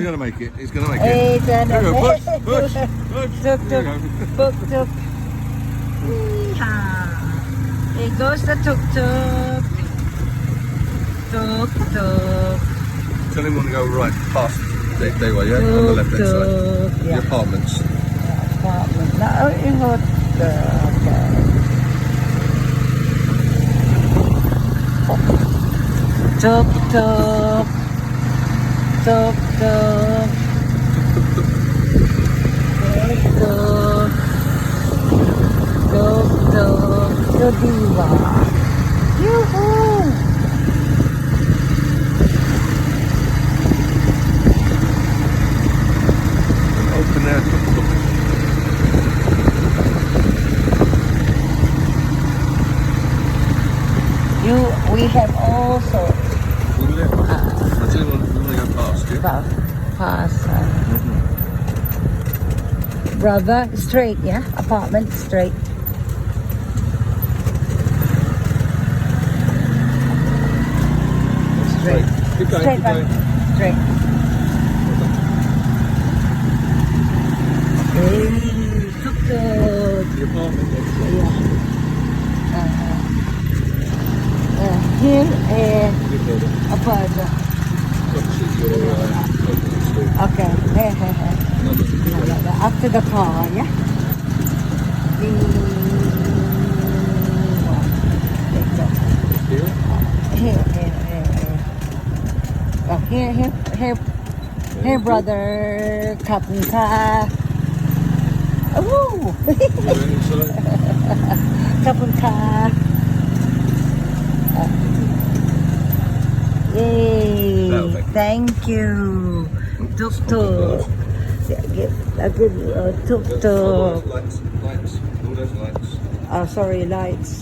going to make it. He's going to make it. He's gonna There we go. make Push, push, push. Tuk There tuk, we go. tuk tuk. Yeehaw. Here goes the tuk tuk. Tuk tuk. Tell him when to go right past the way, yeah? On the left hand side. The Yeah. apartments. Apartment. No, in what? Okay. Tuk tuk. Tuk tuk. Tuk tuk. Tuk tuk. The diva. Yoo-hoo! Open there. We have also I tell you what, we want to go past, yeah? past brother straight, yeah, apartment straight. Straight. Keep going, Straight, keep going. straight. Hey, tuk tuk. The apartment next door. Yeah. Here Good building. apartment. Opposite your open store. Okay. Hey, hey, hey. After the car, yeah. Here? Here. Oh, here, brother. Kapun ka. Woo! You're inside. Kapun ka. Yay! Thank you. Tuk tuk. A good tuk tuk. Lights. All those lights. Oh, sorry, lights.